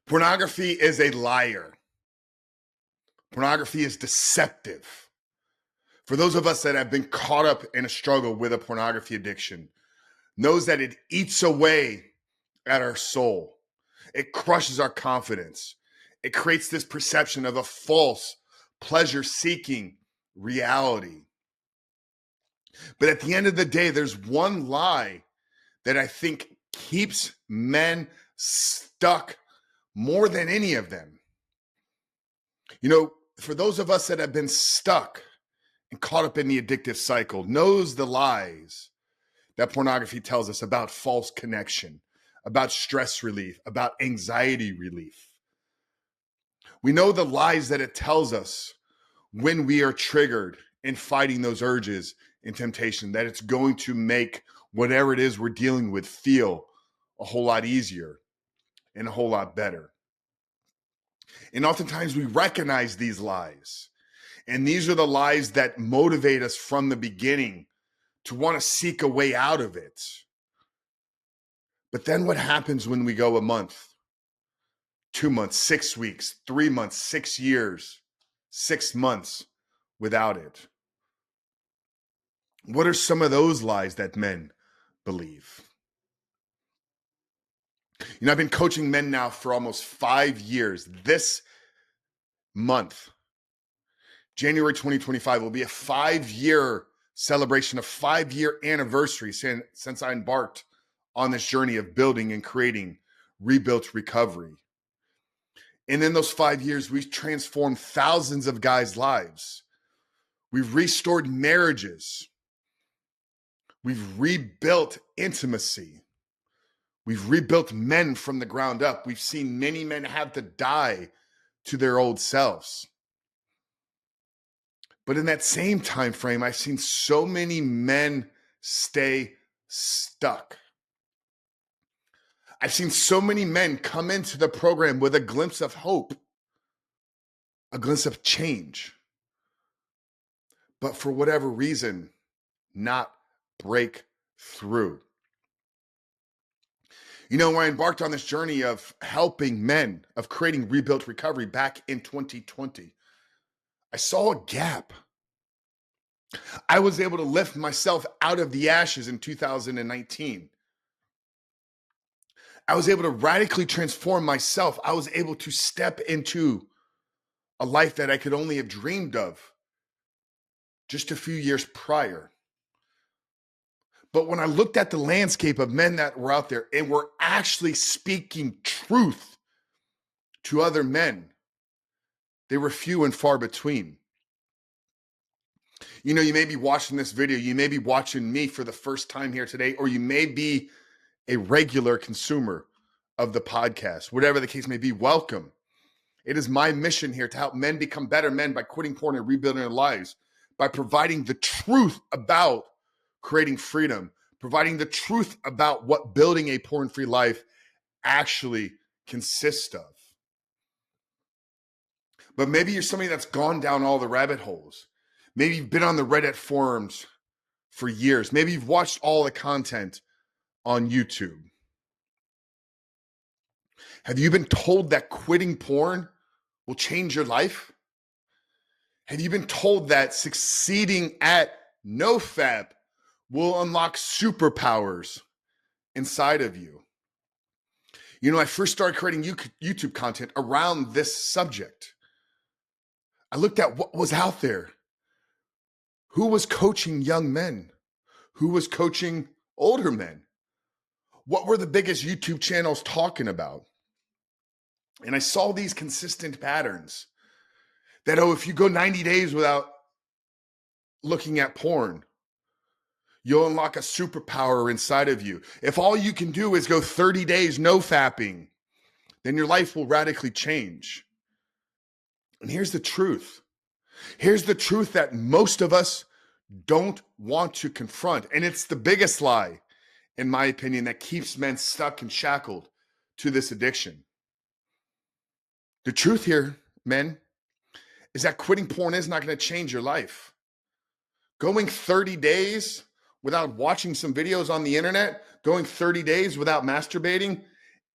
Pornography is a liar. Pornography is deceptive. For those of us that have been caught up in a struggle with a pornography addiction, knows that it eats away at our soul. It crushes our confidence. It creates this perception of a false, pleasure-seeking reality. But at the end of the day, there's one lie that I think keeps men stuck more than any of them. You know, for those of us that have been stuck and caught up in the addictive cycle, knows the lies that pornography tells us about false connection, about stress relief, about anxiety relief. We know the lies that it tells us when we are triggered in fighting those urges and temptation, that it's going to make whatever it is we're dealing with feel a whole lot easier and a whole lot better. And oftentimes we recognize these lies. And these are the lies that motivate us from the beginning to want to seek a way out of it. But then what happens when we go a month, 2 months, 6 weeks, 3 months, 6 years, 6 months without it? What are some of those lies that men believe? You know, I've been coaching men now for almost 5 years. This month, January 2025, will be a 5-year celebration, a 5-year anniversary since I embarked on this journey of building and creating Rebuilt Recovery. And in those 5 years, we've transformed thousands of guys' lives. We've restored marriages. We've rebuilt intimacy. We've rebuilt men from the ground up. We've seen many men have to die to their old selves. But in that same time frame, I've seen so many men stay stuck. I've seen so many men come into the program with a glimpse of hope, a glimpse of change, but for whatever reason, not break through. You know, when I embarked on this journey of helping men, of creating Rebuilt Recovery back in 2020, I saw a gap. I was able to lift myself out of the ashes in 2019. I was able to radically transform myself. I was able to step into a life that I could only have dreamed of just a few years prior. But when I looked at the landscape of men that were out there and were actually speaking truth to other men, they were few and far between. You know, you may be watching this video, you may be watching me for the first time here today, or you may be a regular consumer of the podcast. Whatever the case may be, welcome. It is my mission here to help men become better men by quitting porn and rebuilding their lives, by providing the truth about creating freedom, providing the truth about what building a porn-free life actually consists of. But maybe you're somebody that's gone down all the rabbit holes. Maybe you've been on the Reddit forums for years. Maybe you've watched all the content on YouTube. Have you been told that quitting porn will change your life? Have you been told that succeeding at NoFap will unlock superpowers inside of you? You know, I first started creating YouTube content around this subject. I looked at what was out there. Who was coaching young men? Who was coaching older men? What were the biggest YouTube channels talking about? And I saw these consistent patterns that, if you go 90 days without looking at porn, you'll unlock a superpower inside of you. If all you can do is go 30 days no fapping, then your life will radically change. And here's the truth. Here's the truth that most of us don't want to confront. And it's the biggest lie, in my opinion, that keeps men stuck and shackled to this addiction. The truth here, men, is that quitting porn is not going to change your life. Going 30 days without watching some videos on the internet, going 30 days without masturbating,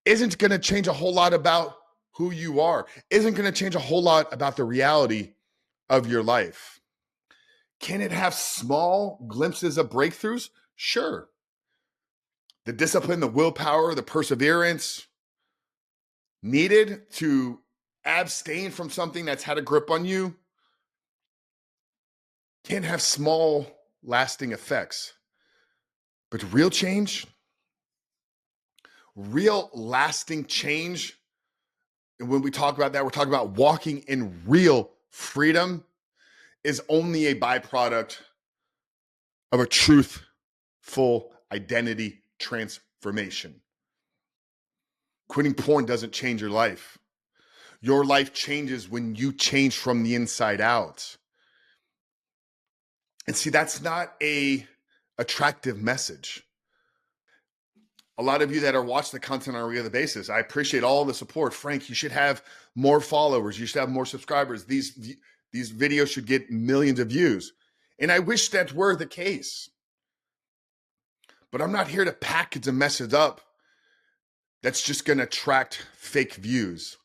isn't going to change a whole lot about who you are isn't going to change a whole lot about the reality of your life. Can it have small glimpses of breakthroughs? Sure. The discipline, the willpower, the perseverance needed to abstain from something that's had a grip on you can have small, lasting effects. But real lasting change, and when we talk about that, we're talking about walking in real freedom, is only a byproduct of a truthful identity transformation. Quitting porn doesn't change your life. Your life changes when you change from the inside out. And see, that's not a attractive message. A lot of you that are watching the content on a regular basis, I appreciate all the support. Frank, you should have more followers. You should have more subscribers. These videos should get millions of views. And I wish that were the case. But I'm not here to package a message up that's just going to attract fake views.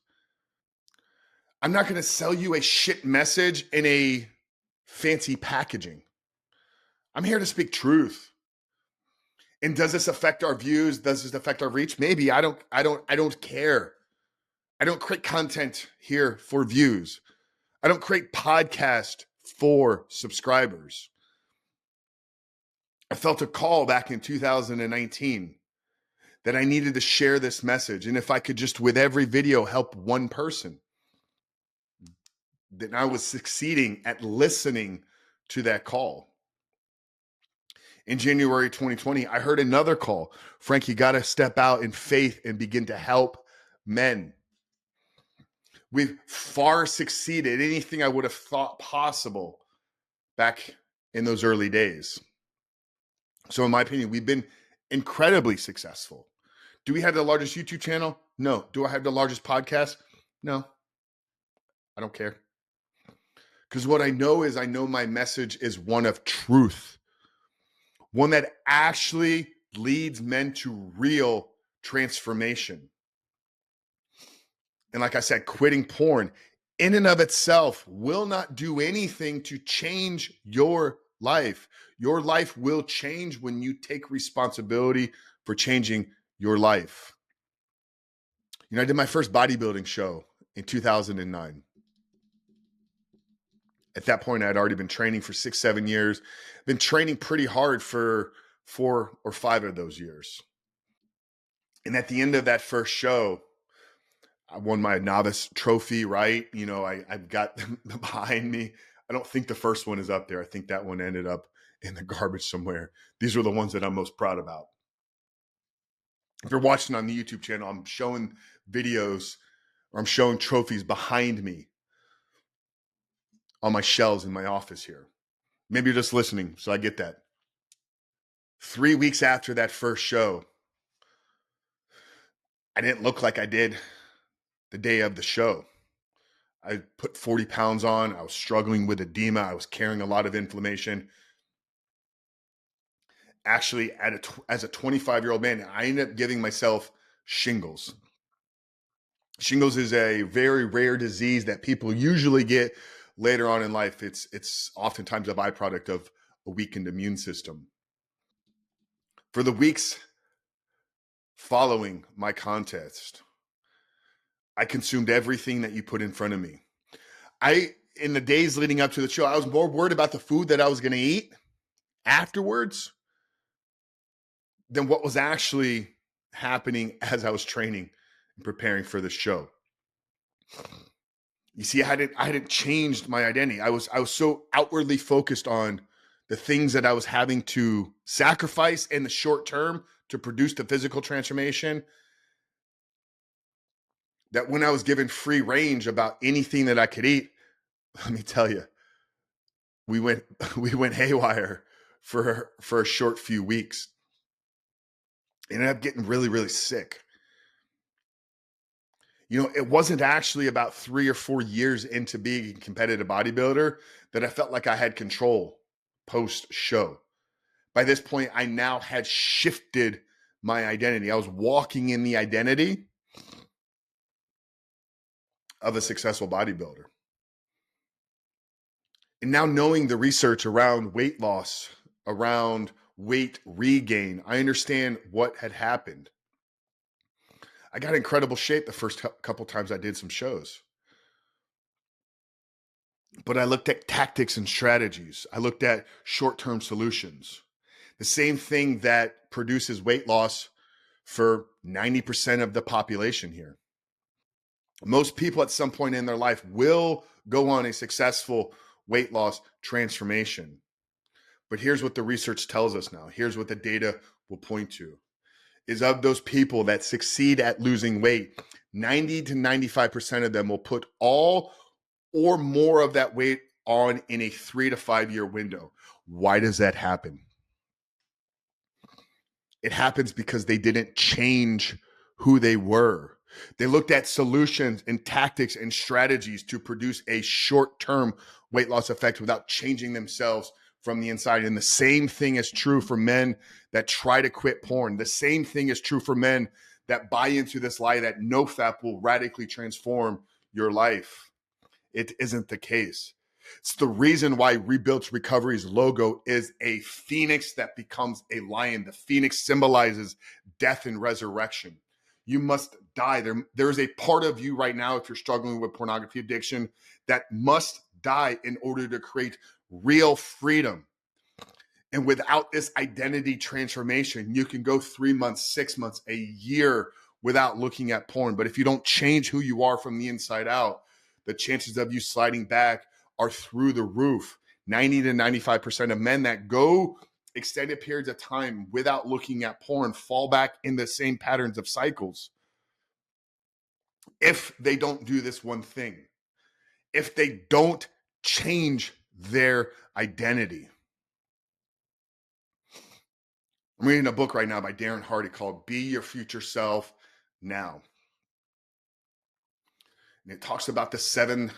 I'm not going to sell you a shit message in a fancy packaging. I'm here to speak truth. And does this affect our views? Does this affect our reach? Maybe. I don't care. I don't create content here for views. I don't create podcast for subscribers. I felt a call back in 2019 that I needed to share this message. And if I could just, with every video, help one person, then I was succeeding at listening to that call. In January 2020, I heard another call. Frank, you got to step out in faith and begin to help men. We've far succeeded anything I would have thought possible back in those early days. So in my opinion, we've been incredibly successful. Do we have the largest YouTube channel? No. Do I have the largest podcast? No. I don't care. Because what I know is I know my message is one of truth. One that actually leads men to real transformation. And like I said, quitting porn in and of itself will not do anything to change your life. Your life will change when you take responsibility for changing your life. You know, I did my first bodybuilding show in 2009. At that point, I'd already been training for 6-7 years, been training pretty hard for 4 or 5 of those years. And at the end of that first show, I won my novice trophy, right? You know, I've got them behind me. I don't think the first one is up there. I think that one ended up in the garbage somewhere. These are the ones that I'm most proud about. If you're watching on the YouTube channel, I'm showing videos or I'm showing trophies behind me on my shelves in my office here. Maybe you're just listening, so I get that. 3 weeks after that first show, I didn't look like I did the day of the show. I put 40 pounds on. I was struggling with edema. I was carrying a lot of inflammation. Actually, as a 25-year-old man, I ended up giving myself shingles. Shingles is a very rare disease that people usually get later on in life. It's oftentimes a byproduct of a weakened immune system. For the weeks following my contest, I consumed everything that you put in front of me. In the days leading up to the show, I was more worried about the food that I was going to eat afterwards than what was actually happening as I was training and preparing for the show. You see, I hadn't changed my identity. I was so outwardly focused on the things that I was having to sacrifice in the short term to produce the physical transformation, that when I was given free range about anything that I could eat, let me tell you, we went haywire for a short few weeks. Ended up getting really, really sick. You know, it wasn't actually about 3 or 4 years into being a competitive bodybuilder that I felt like I had control post-show. By this point, I now had shifted my identity. I was walking in the identity of a successful bodybuilder. And now knowing the research around weight loss, around weight regain, I understand what had happened. I got in incredible shape the first couple times I did some shows. But I looked at tactics and strategies. I looked at short-term solutions. The same thing that produces weight loss for 90% of the population here. Most people at some point in their life will go on a successful weight loss transformation. But here's what the research tells us now. Here's what the data will point to. Is of those people that succeed at losing weight, 90 to 95% of them will put all or more of that weight on in a 3 to 5 year window. Why does that happen? It happens because they didn't change who they were. They looked at solutions and tactics and strategies to produce a short-term weight loss effect without changing themselves from the inside. And the same thing is true for men that try to quit porn. The same thing is true for men that buy into this lie that NoFap will radically transform your life. It isn't the case. It's the reason why Rebuilt Recovery's logo is a phoenix that becomes a lion. The phoenix symbolizes death and resurrection. You must die. There is a part of you right now, if you're struggling with pornography addiction, that must die in order to create real freedom. And without this identity transformation, you can go 3 months, 6 months, a year without looking at porn. But if you don't change who you are from the inside out, the chances of you sliding back are through the roof. 90 to 95% of men that go extended periods of time without looking at porn fall back in the same patterns of cycles. If they don't do this one thing, if they don't change their identity. I'm reading a book right now by Darren Hardy called Be Your Future Self Now. And it talks about the 7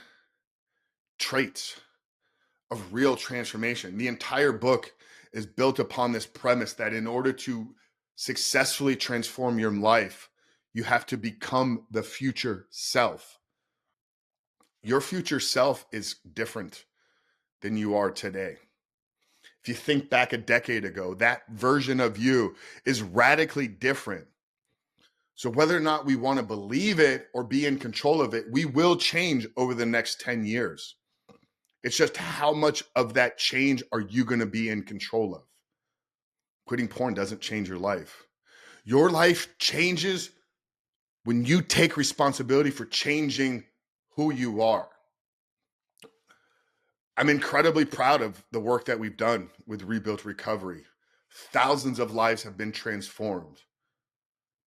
traits of real transformation. The entire book is built upon this premise that in order to successfully transform your life, you have to become the future self. Your future self is different than you are today. If you think back a decade ago, that version of you is radically different. So whether or not we want to believe it or be in control of it, we will change over the next 10 years. It's just how much of that change are you going to be in control of? Quitting porn doesn't change your life. Your life changes when you take responsibility for changing who you are. I'm incredibly proud of the work that we've done with Rebuilt Recovery. Thousands of lives have been transformed.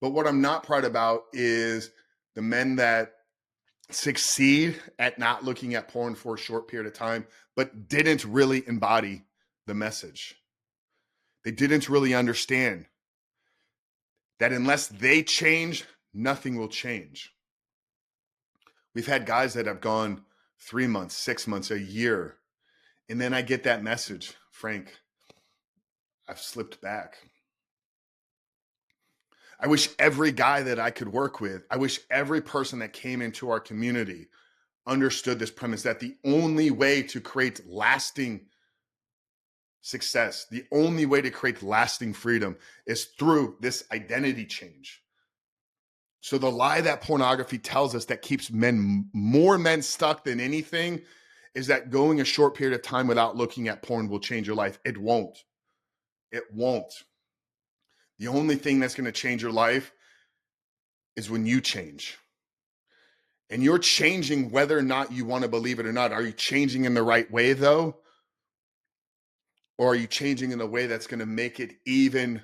But what I'm not proud about is the men that succeed at not looking at porn for a short period of time, but didn't really embody the message. They didn't really understand that unless they change, nothing will change. We've had guys that have gone 3 months, 6 months, a year, and then I get that message, Frank, I've slipped back. I wish every guy that I could work with, I wish every person that came into our community understood this premise that the only way to create lasting success, the only way to create lasting freedom is through this identity change. So the lie that pornography tells us that keeps more men stuck than anything is that going a short period of time without looking at porn will change your life. It won't. It won't. The only thing that's going to change your life is when you change. And you're changing whether or not you want to believe it or not. Are you changing in the right way, though? Or are you changing in a way that's going to make it even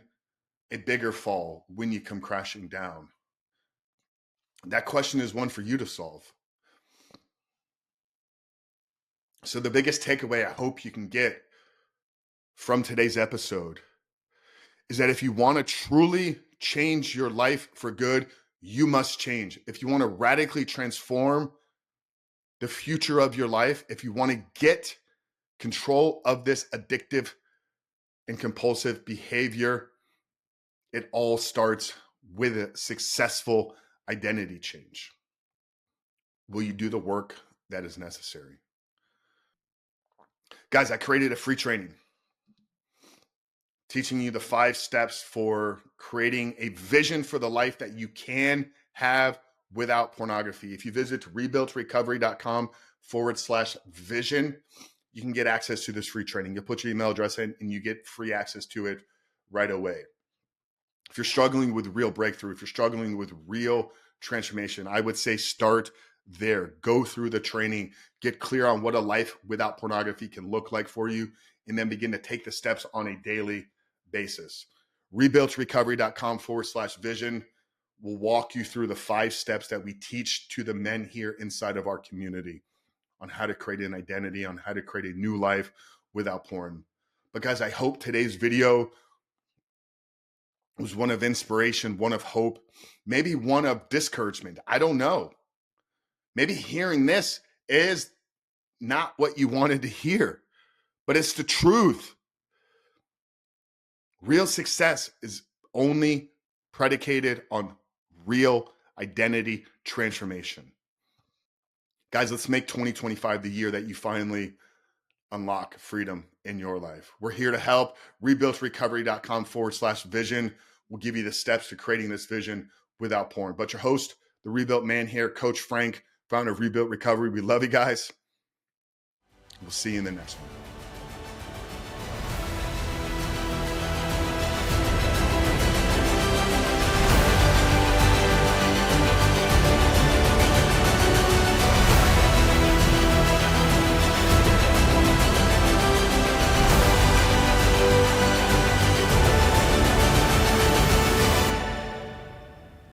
a bigger fall when you come crashing down? That question is one for you to solve. So the biggest takeaway I hope you can get from today's episode is that if you want to truly change your life for good, you must change. If you want to radically transform the future of your life, if you want to get control of this addictive and compulsive behavior, it all starts with a successful identity change. Will you do the work that is necessary? Guys, I created a free training teaching you the 5 steps for creating a vision for the life that you can have without pornography. If you visit rebuiltrecovery.com/vision, you can get access to this free training. You'll put your email address in and you get free access to it right away. If you're struggling with real breakthrough, if you're struggling with real transformation, I would say start there. Go through the training, get clear on what a life without pornography can look like for you, and then begin to take the steps on a daily basis. Rebuiltrecovery.com/vision will walk you through the 5 steps that we teach to the men here inside of our community on how to create an identity, on how to create a new life without porn. But guys, I hope today's video was one of inspiration, one of hope, maybe one of discouragement. I don't know. Maybe hearing this is not what you wanted to hear, but it's the truth. Real success is only predicated on real identity transformation. Guys, let's make 2025 the year that you finally unlock freedom in your life. We're here to help. Rebuiltrecovery.com/vision will give you the steps to creating this vision without porn. But your host, the Rebuilt Man here, Coach Frank, founder of Rebuilt Recovery. We love you guys. We'll see you in the next one.